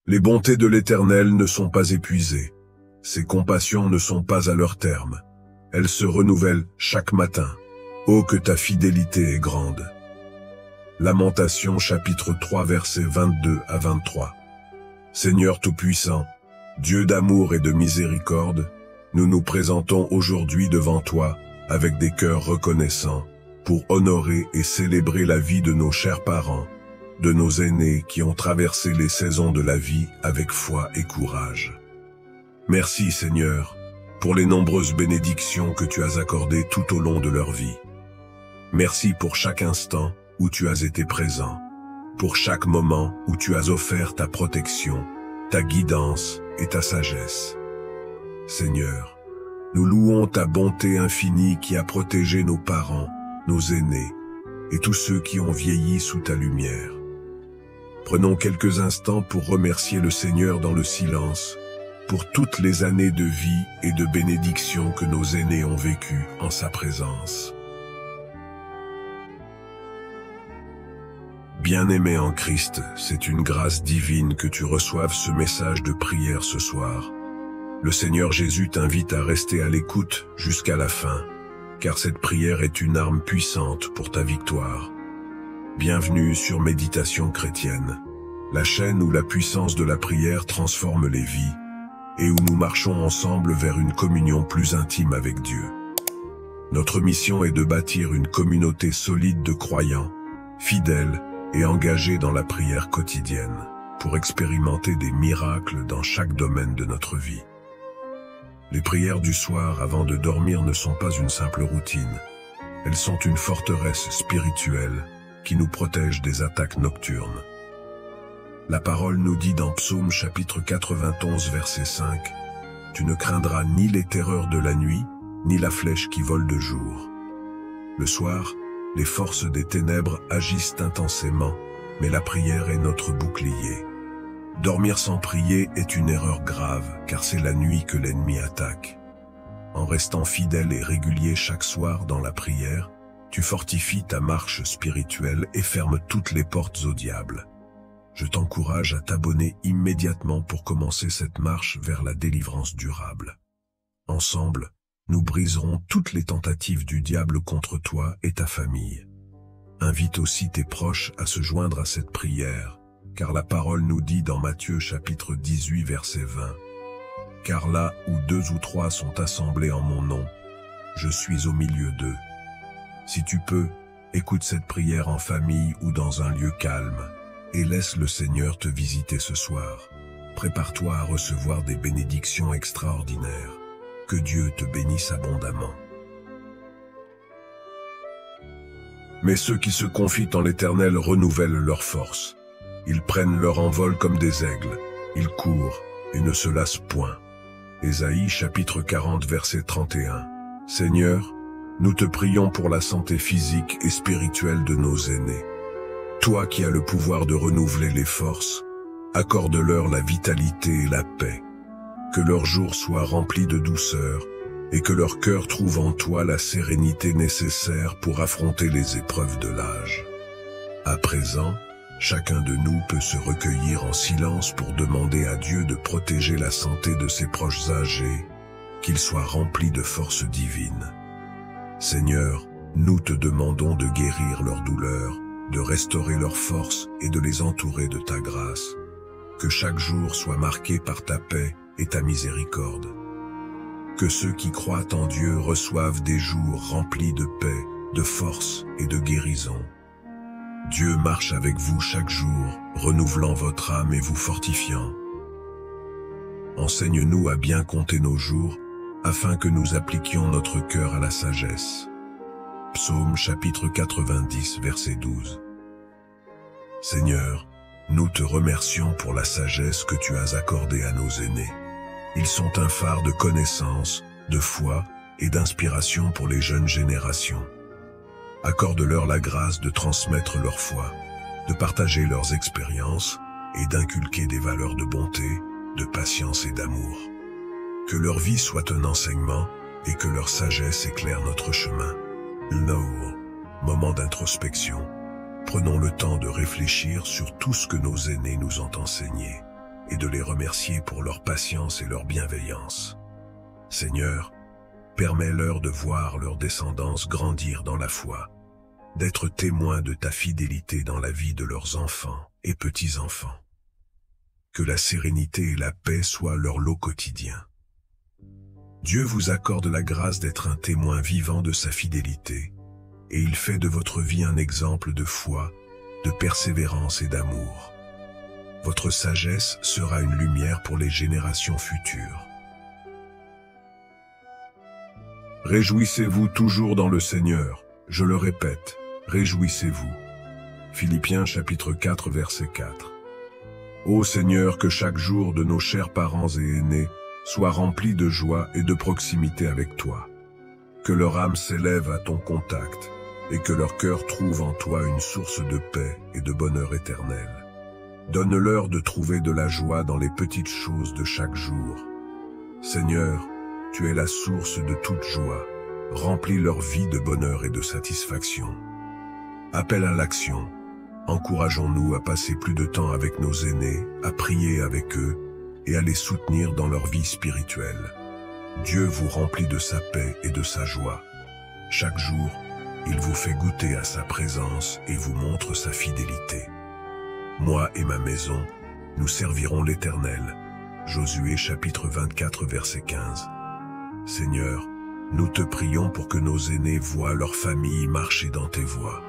Les bontés de l'Éternel ne sont pas épuisées. Ses compassions ne sont pas à leur terme. Elles se renouvellent chaque matin. Oh, que ta fidélité est grande. Lamentations chapitre 3 versets 22 à 23. Seigneur Tout-Puissant, Dieu d'amour et de miséricorde, nous nous présentons aujourd'hui devant toi avec des cœurs reconnaissants pour honorer et célébrer la vie de nos chers parents, de nos aînés qui ont traversé les saisons de la vie avec foi et courage. Merci Seigneur pour les nombreuses bénédictions que tu as accordées tout au long de leur vie. Merci pour chaque instant où tu as été présent, pour chaque moment où tu as offert ta protection, ta guidance et ta sagesse. Seigneur, nous louons ta bonté infinie qui a protégé nos parents, nos aînés et tous ceux qui ont vieilli sous ta lumière. Prenons quelques instants pour remercier le Seigneur dans le silence pour toutes les années de vie et de bénédiction que nos aînés ont vécues en sa présence. Bien-aimé en Christ, c'est une grâce divine que tu reçoives ce message de prière ce soir. Le Seigneur Jésus t'invite à rester à l'écoute jusqu'à la fin, car cette prière est une arme puissante pour ta victoire. Bienvenue sur Méditation chrétienne, la chaîne où la puissance de la prière transforme les vies et où nous marchons ensemble vers une communion plus intime avec Dieu. Notre mission est de bâtir une communauté solide de croyants, fidèles et engagés dans la prière quotidienne pour expérimenter des miracles dans chaque domaine de notre vie. Les prières du soir avant de dormir ne sont pas une simple routine. Elles sont une forteresse spirituelle qui nous protège des attaques nocturnes. La parole nous dit dans Psaume chapitre 91 verset 5 « Tu ne craindras ni les terreurs de la nuit, ni la flèche qui vole de jour. » Le soir, les forces des ténèbres agissent intensément, mais la prière est notre bouclier. Dormir sans prier est une erreur grave, car c'est la nuit que l'ennemi attaque. En restant fidèle et régulier chaque soir dans la prière, tu fortifies ta marche spirituelle et fermes toutes les portes au diable. Je t'encourage à t'abonner immédiatement pour commencer cette marche vers la délivrance durable. Ensemble, nous briserons toutes les tentatives du diable contre toi et ta famille. Invite aussi tes proches à se joindre à cette prière, car la parole nous dit dans Matthieu chapitre 18 verset 20 « Car là où 2 ou 3 sont assemblés en mon nom, je suis au milieu d'eux. » Si tu peux, écoute cette prière en famille ou dans un lieu calme et laisse le Seigneur te visiter ce soir. Prépare-toi à recevoir des bénédictions extraordinaires. Que Dieu te bénisse abondamment. Mais ceux qui se confient en l'Éternel renouvellent leurs forces. Ils prennent leur envol comme des aigles. Ils courent et ne se lassent point. Ésaïe chapitre 40 verset 31. Seigneur, nous te prions pour la santé physique et spirituelle de nos aînés. Toi qui as le pouvoir de renouveler les forces, accorde-leur la vitalité et la paix. Que leurs jours soient remplis de douceur et que leur cœur trouve en toi la sérénité nécessaire pour affronter les épreuves de l'âge. À présent, chacun de nous peut se recueillir en silence pour demander à Dieu de protéger la santé de ses proches âgés, qu'ils soient remplis de force divine. Seigneur, nous te demandons de guérir leurs douleurs, de restaurer leurs forces et de les entourer de ta grâce. Que chaque jour soit marqué par ta paix et ta miséricorde. Que ceux qui croient en Dieu reçoivent des jours remplis de paix, de force et de guérison. Dieu marche avec vous chaque jour, renouvelant votre âme et vous fortifiant. Enseigne-nous à bien compter nos jours, afin que nous appliquions notre cœur à la sagesse. Psaume chapitre 90, verset 12. Seigneur, nous te remercions pour la sagesse que tu as accordée à nos aînés. Ils sont un phare de connaissance, de foi et d'inspiration pour les jeunes générations. Accorde-leur la grâce de transmettre leur foi, de partager leurs expériences et d'inculquer des valeurs de bonté, de patience et d'amour. Que leur vie soit un enseignement et que leur sagesse éclaire notre chemin. Moment d'introspection. Prenons le temps de réfléchir sur tout ce que nos aînés nous ont enseigné. et de les remercier pour leur patience et leur bienveillance. Seigneur, permets-leur de voir leur descendance grandir dans la foi, d'être témoins de ta fidélité dans la vie de leurs enfants et petits-enfants. Que la sérénité et la paix soient leur lot quotidien. Dieu vous accorde la grâce d'être un témoin vivant de sa fidélité, et il fait de votre vie un exemple de foi, de persévérance et d'amour. Votre sagesse sera une lumière pour les générations futures. Réjouissez-vous toujours dans le Seigneur, je le répète, réjouissez-vous. Philippiens chapitre 4 verset 4. Ô Seigneur, que chaque jour de nos chers parents et aînés soit rempli de joie et de proximité avec toi. Que leur âme s'élève à ton contact et que leur cœur trouve en toi une source de paix et de bonheur éternel. Donne-leur de trouver de la joie dans les petites choses de chaque jour. Seigneur, tu es la source de toute joie. Remplis leur vie de bonheur et de satisfaction. Appel à l'action. Encourageons-nous à passer plus de temps avec nos aînés, à prier avec eux et à les soutenir dans leur vie spirituelle. Dieu vous remplit de sa paix et de sa joie. Chaque jour, il vous fait goûter à sa présence et vous montre sa fidélité. Moi et ma maison, nous servirons l'Éternel. Josué chapitre 24 verset 15. Seigneur, nous te prions pour que nos aînés voient leur famille marcher dans tes voies.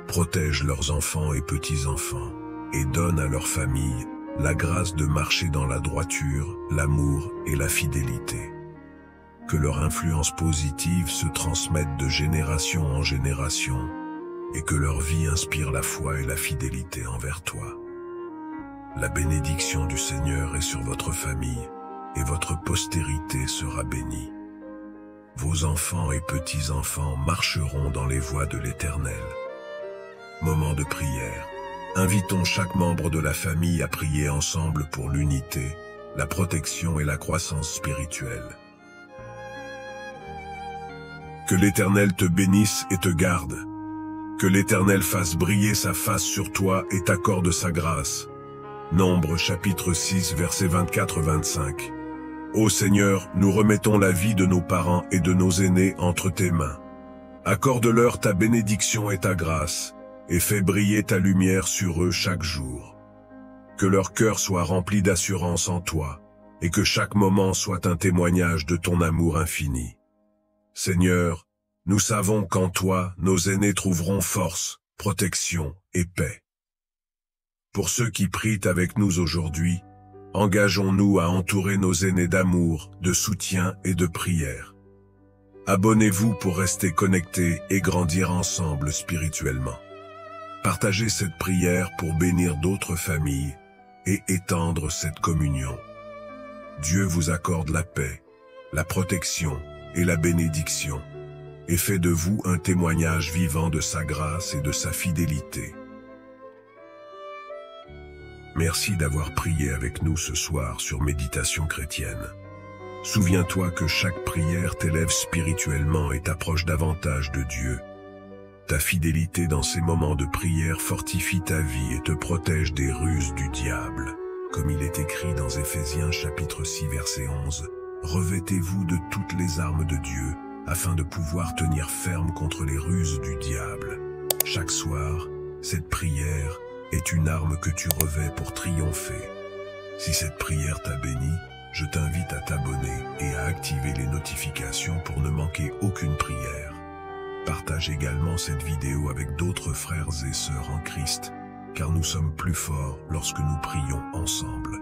Protège leurs enfants et petits-enfants et donne à leur famille la grâce de marcher dans la droiture, l'amour et la fidélité. Que leur influence positive se transmette de génération en génération et que leur vie inspire la foi et la fidélité envers toi. La bénédiction du Seigneur est sur votre famille et votre postérité sera bénie. Vos enfants et petits-enfants marcheront dans les voies de l'Éternel. Moment de prière. Invitons chaque membre de la famille à prier ensemble pour l'unité, la protection et la croissance spirituelle. Que l'Éternel te bénisse et te garde. Que l'Éternel fasse briller sa face sur toi et t'accorde sa grâce. Nombre chapitre 6 versets 24-25. Ô Seigneur, nous remettons la vie de nos parents et de nos aînés entre tes mains. Accorde-leur ta bénédiction et ta grâce, et fais briller ta lumière sur eux chaque jour. Que leur cœur soit rempli d'assurance en toi, et que chaque moment soit un témoignage de ton amour infini. Seigneur, nous savons qu'en toi, nos aînés trouveront force, protection et paix. Pour ceux qui prient avec nous aujourd'hui, engageons-nous à entourer nos aînés d'amour, de soutien et de prière. Abonnez-vous pour rester connectés et grandir ensemble spirituellement. Partagez cette prière pour bénir d'autres familles et étendre cette communion. Dieu vous accorde la paix, la protection et la bénédiction, et fait de vous un témoignage vivant de sa grâce et de sa fidélité. Merci d'avoir prié avec nous ce soir sur Méditation chrétienne. Souviens-toi que chaque prière t'élève spirituellement et t'approche davantage de Dieu. Ta fidélité dans ces moments de prière fortifie ta vie et te protège des ruses du diable. Comme il est écrit dans Éphésiens chapitre 6 verset 11, « Revêtez-vous de toutes les armes de Dieu, afin de pouvoir tenir ferme contre les ruses du diable. » Chaque soir, cette prière est une arme que tu revêts pour triompher. Si cette prière t'a béni, je t'invite à t'abonner et à activer les notifications pour ne manquer aucune prière. Partage également cette vidéo avec d'autres frères et sœurs en Christ, car nous sommes plus forts lorsque nous prions ensemble.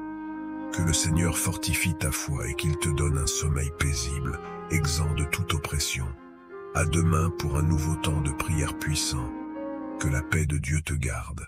Que le Seigneur fortifie ta foi et qu'il te donne un sommeil paisible, exempt de toute oppression. À demain pour un nouveau temps de prière puissant. Que la paix de Dieu te garde.